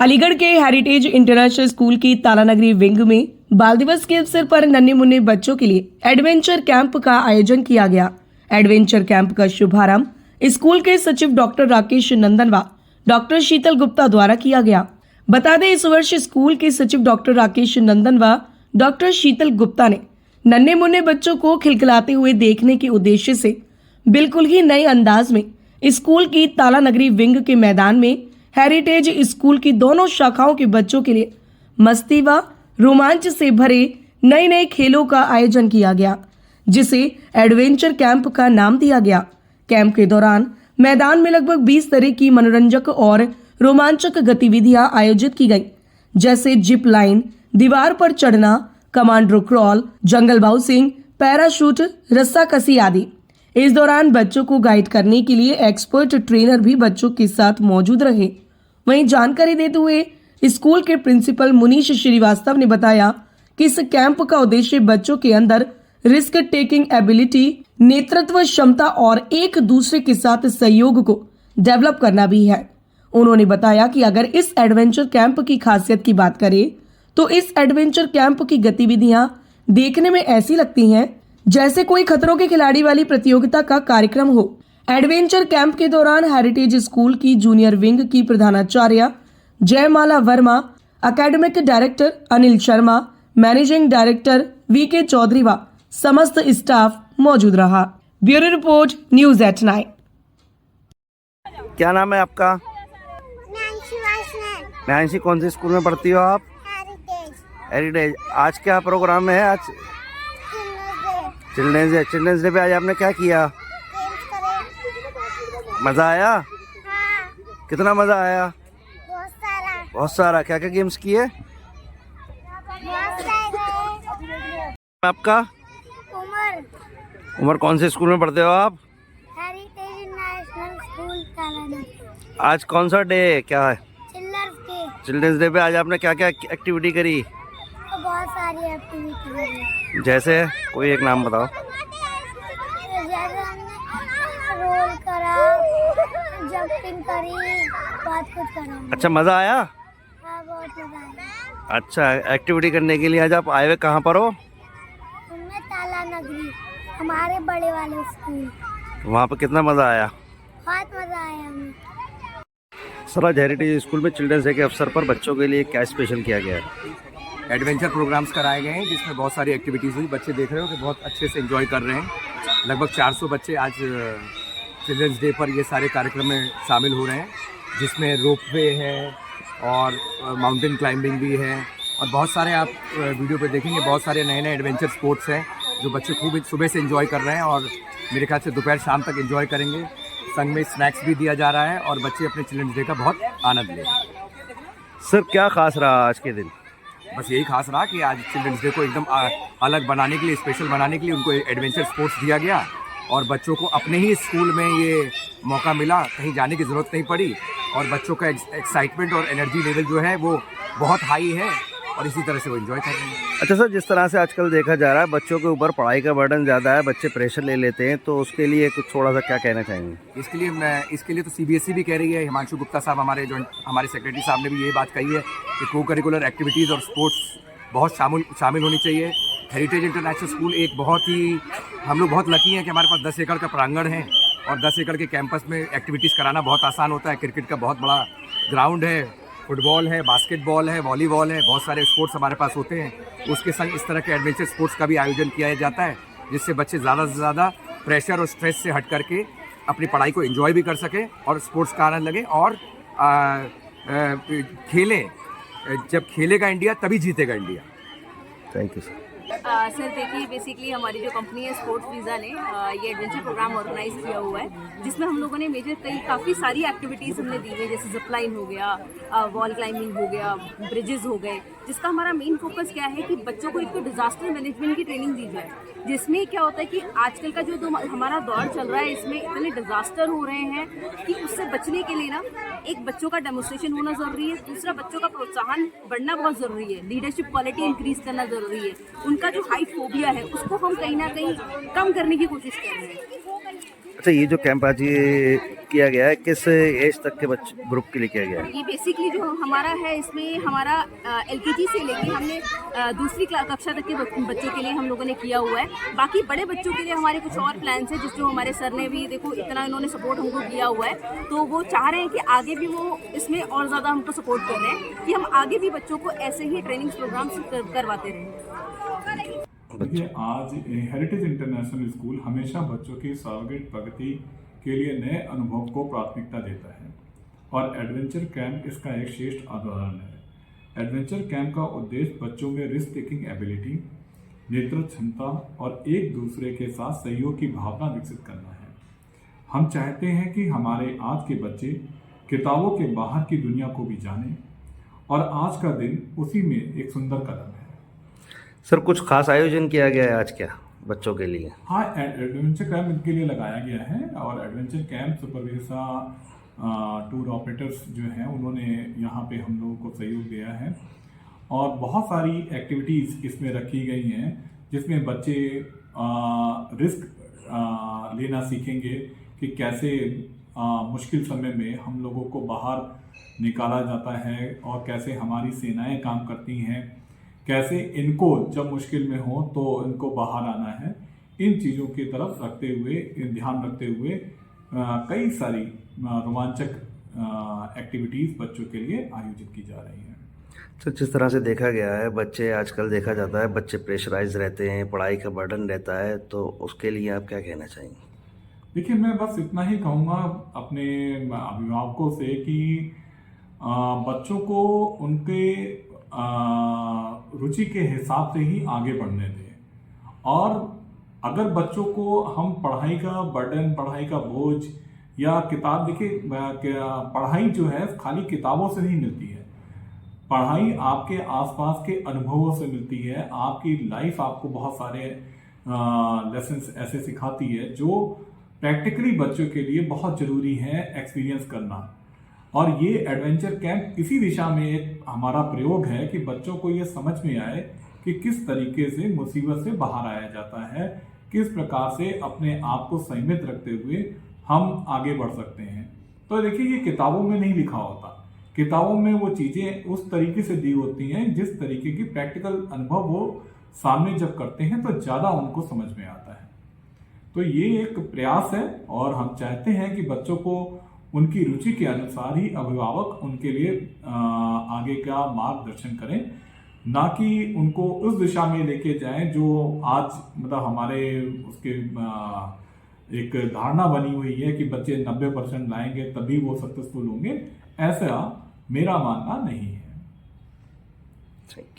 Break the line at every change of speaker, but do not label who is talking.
अलीगढ़ के heritage international school की Talanagari wing में बाल दिवस के अवसर पर नन्हे मुन्ने बच्चों के लिए एडवेंचर कैंप का आयोजन किया गया। एडवेंचर कैंप का शुभारंभ स्कूल के सचिव डॉक्टर राकेश नंदन व डॉक्टर शीतल गुप्ता द्वारा किया गया। बता दें, इस वर्ष स्कूल के सचिव डॉक्टर राकेश नंदन व डॉक्टर शीतल गुप्ता ने नन्हे मुन्ने बच्चों को खिलखिलाते हुए देखने के उद्देश्य से बिल्कुल ही नए अंदाज में स्कूल की तालानगरी विंग के मैदान में हेरिटेज स्कूल की दोनों शाखाओं के बच्चों के लिए मस्ती व रोमांच से भरे नए नए खेलों का आयोजन किया गया, जिसे एडवेंचर कैंप का नाम दिया गया। कैंप के दौरान मैदान में लगभग 20 तरह की मनोरंजक और रोमांचक गतिविधियां आयोजित की गई, जैसे जिप लाइन, दीवार पर चढ़ना, कमांडो क्रॉल, जंगल बाउंसिंग, पैराशूट, रस्साकसी आदि। इस दौरान बच्चों को गाइड करने के लिए एक्सपर्ट ट्रेनर भी बच्चों के साथ मौजूद रहे। वहीं जानकारी देते हुए स्कूल के प्रिंसिपल मुनीश श्रीवास्तव ने बताया कि इस कैंप का उद्देश्य बच्चों के अंदर रिस्क टेकिंग एबिलिटी, नेतृत्व क्षमता और एक दूसरे के साथ सहयोग को डेवलप करना भी है। उन्होंने बताया कि अगर इस एडवेंचर कैंप की खासियत की बात करें तो इस एडवेंचर कैंप की गतिविधियां देखने में ऐसी लगती हैं जैसे कोई खतरों के खिलाड़ी वाली प्रतियोगिता का कार्यक्रम हो। एडवेंचर कैंप के दौरान हेरिटेज स्कूल की जूनियर विंग की प्रधानाचार्य Jaimala Verma, academic director Anil Sharma, managing director VK Chaudhary व समस्त स्टाफ मौजूद रहा। Bureau report, news at 9।
क्या नाम है आपका? नैन्सी, कौन से स्कूल में पढ़ती हो आप? हेरिटेज। आज क्या प्रोग्राम है? आज चिल्ड्रंस डे पे आज आपने क्या किया? मजा आया? कितना मजा आया? बहुत सारा। क्या क्या गेम्स किए? आपका उमर, कौन से स्कूल में पढ़ते हो आप?
Heritage international school Talanagari.
आज कौन सा डे है? क्या है?
चिल्ड्रंस
डे पे आज आपने क्या क्या एक्टिविटी करी?
तो बहुत सारी एक्टिविटी करी।
जैसे कोई एक नाम बताओ।
जैसे हमने रोल करा, जंपिंग करी, बहुत कुछ करा।
अच्छा, मजा आया?
हाँ, बहुत मजा आया।
अच्छा, एक्टिविटी करने के लिए आज आप आए हुए कहाँ पर हो?
हमने तालानगरी, हमारे बड़े वाले स्कूल।
वहाँ पर कितना मजा आया?
बहुत मजा आया हमें।
सर, आज हेरिटेज स्कूल में चिल्ड्रंस डे के अवसर पर बच्चों के लिए क्या स्पेशल किया गया है?
एडवेंचर प्रोग्राम्स कराए गए हैं, जिसमें बहुत सारी एक्टिविटीज़ हुई। बच्चे देख रहे हो कि बहुत अच्छे से एंजॉय कर रहे हैं। लगभग 400 बच्चे आज चिल्ड्रंस डे पर ये सारे कार्यक्रम में शामिल हो रहे हैं, जिसमें रोप वे है और माउंटेन क्लाइंबिंग भी है, और बहुत सारे आप वीडियो पे देखेंगे बहुत सारे नए नए एडवेंचर स्पोर्ट्स हैं जो बच्चे खूब सुबह से एंजॉय कर रहे हैं और मेरे ख्याल से दोपहर शाम तक एंजॉय करेंगे। संग में स्नैक्स भी दिया जा रहा है और बच्चे अपने चिल्ड्रंस डे का बहुत आनंद ले रहे हैं।
सर, क्या खास रहा आज के दिन?
बस यही खास रहा कि आज चिल्ड्रंस डे को एकदम अलग बनाने के लिए, स्पेशल बनाने के लिए उनको एडवेंचर स्पोर्ट्स दिया गया और बच्चों को अपने ही स्कूल में ये मौका मिला, कहीं जाने की ज़रूरत नहीं पड़ी और बच्चों का एक्साइटमेंट और एनर्जी लेवल जो है वो बहुत हाई है और इसी तरह से वो एंजॉय कर रहे हैं।
अच्छा सर, जिस तरह से आजकल देखा जा रहा है बच्चों के ऊपर पढ़ाई का बर्डन ज़्यादा है, बच्चे प्रेशर ले लेते हैं, तो उसके लिए कुछ थोड़ा सा क्या कहना चाहेंगे?
इसके लिए तो CBSE भी कह रही है। हिमांशु गुप्ता साहब, हमारे सेक्रेटरी साहब ने भी यही बात कही है कि को करिकुलर एक्टिविटीज़ और स्पोर्ट्स बहुत शामिल होनी चाहिए। हेरिटेज इंटरनेशनल स्कूल एक बहुत ही, हम लोग बहुत लकी हैं कि हमारे पास 10 एकड़ का प्रांगण है और 10 एकड़ के कैंपस में एक्टिविटीज़ कराना बहुत आसान होता है। क्रिकेट का बहुत बड़ा ग्राउंड है, फुटबॉल है, बास्केटबॉल है, वॉलीबॉल है, बहुत सारे स्पोर्ट्स हमारे पास होते हैं। उसके संग इस तरह के एडवेंचर स्पोर्ट्स का भी आयोजन किया जाता है, जिससे बच्चे ज़्यादा से ज़्यादा प्रेशर और स्ट्रेस से हट करके अपनी पढ़ाई को एंजॉय भी कर सकें और स्पोर्ट्स का आनंद लगे और खेलें। जब खेलेगा इंडिया तभी जीतेगा India.
Thank you sir.
Sir देखिए, बेसिकली हमारी जो कंपनी है स्पोर्ट्स वीज़ा ने ये एडवेंचर प्रोग्राम ऑर्गेनाइज किया हुआ है, जिसमें हम लोगों ने काफ़ी सारी एक्टिविटीज़ हमने दी हुई है, जैसे जिप लाइन हो गया, वॉल क्लाइंबिंग हो गया, ब्रिजेस हो गए, जिसका हमारा मेन फोकस क्या है कि बच्चों को एक तो डिजास्टर मैनेजमेंट की ट्रेनिंग दी जाए, जिसमें क्या होता है कि आजकल का जो हमारा दौर चल रहा है इसमें इतने डिजास्टर हो रहे हैं कि उससे बचने के लिए ना एक बच्चों का डेमोन्स्ट्रेशन होना ज़रूरी है, दूसरा बच्चों का प्रोत्साहन बढ़ना बहुत ज़रूरी है, लीडरशिप क्वालिटी इंक्रीज करना ज़रूरी है, उनका जो हाइट फोबिया है उसको हम कहीं ना कहीं कम करने की कोशिश कर रहे हैं।
अच्छा, ये जो कैंप आज ये किया गया है, किस एज तक के बच्चे ग्रुप के लिए किया गया है?
ये बेसिकली जो हमारा है, इसमें हमारा एलकेजी से लेके हमने दूसरी कक्षा तक के बच्चों के लिए हम लोगों ने किया हुआ है। बाकी बड़े बच्चों के लिए हमारे कुछ और प्लान्स हैं, जो हमारे सर ने भी देखो इतना इन्होंने सपोर्ट हमको किया हुआ है, तो वो चाह रहे हैं कि आगे भी वो इसमें और ज़्यादा हमको सपोर्ट कर रहे हैं कि हम आगे भी बच्चों को ऐसे ही ट्रेनिंग प्रोग्राम्स करवाते रहें।
देखिए, आज हेरिटेज इंटरनेशनल स्कूल हमेशा बच्चों की सर्वांगीण प्रगति के लिए नए अनुभव को प्राथमिकता देता है और एडवेंचर कैंप इसका एक श्रेष्ठ उदाहरण है। एडवेंचर कैंप का उद्देश्य बच्चों में रिस्क टेकिंग एबिलिटी, नेतृत्व क्षमता और एक दूसरे के साथ सहयोग की भावना विकसित करना है। हम चाहते हैं कि हमारे आज के बच्चे किताबों के बाहर की दुनिया को भी जानें और आज का दिन उसी में एक सुंदर कदम है।
सर, कुछ खास आयोजन किया गया है आज क्या बच्चों के लिए?
हाँ, एडवेंचर कैंप इनके लिए लगाया गया है और एडवेंचर कैंप सुपरविसा टूर ऑपरेटर्स जो हैं उन्होंने यहाँ पे हम लोगों को सहयोग दिया है और बहुत सारी एक्टिविटीज़ इसमें रखी गई हैं जिसमें बच्चे रिस्क लेना सीखेंगे कि कैसे मुश्किल समय में हम लोगों को बाहर निकाला जाता है और कैसे हमारी सेनाएं काम करती हैं, कैसे इनको जब मुश्किल में हो तो इनको बाहर आना है। इन चीज़ों की तरफ रखते हुए, ध्यान रखते हुए कई सारी रोमांचक एक्टिविटीज़ बच्चों के लिए आयोजित की जा रही हैं।
सर, जिस तरह से देखा गया है, बच्चे आजकल देखा जाता है बच्चे प्रेशराइज रहते हैं, पढ़ाई का बर्डन रहता है, तो उसके लिए आप क्या कहना चाहेंगे?
देखिए, मैं बस इतना ही कहूँगा अपने अभिभावकों से कि बच्चों को उनके रुचि के हिसाब से ही आगे बढ़ने दें और अगर बच्चों को हम पढ़ाई का बर्डन, पढ़ाई का बोझ या किताब, देखिए पढ़ाई जो है खाली किताबों से नहीं मिलती है। पढ़ाई आपके आसपास के अनुभवों से मिलती है। आपकी लाइफ आपको बहुत सारे लेसन्स ऐसे सिखाती है जो प्रैक्टिकली बच्चों के लिए बहुत ज़रूरी है एक्सपीरियंस करना। और ये एडवेंचर कैंप इसी दिशा में एक हमारा प्रयोग है कि बच्चों को ये समझ में आए कि किस तरीके से मुसीबत से बाहर आया जाता है, किस प्रकार से अपने आप को संयमित रखते हुए हम आगे बढ़ सकते हैं। तो देखिए, ये किताबों में नहीं लिखा होता। किताबों में वो चीज़ें उस तरीके से दी होती हैं जिस तरीके की प्रैक्टिकल अनुभव वो सामने जब करते हैं तो ज़्यादा उनको समझ में आता है। तो ये एक प्रयास है और हम चाहते हैं कि बच्चों को उनकी रुचि के अनुसार ही अभिभावक उनके लिए आगे का मार्गदर्शन करें, ना कि उनको उस दिशा में लेके जाएं जो आज मतलब हमारे उसके एक धारणा बनी हुई है कि बच्चे 90% लाएंगे तभी वो सक्सेसफुल होंगे। ऐसा मेरा मानना नहीं है।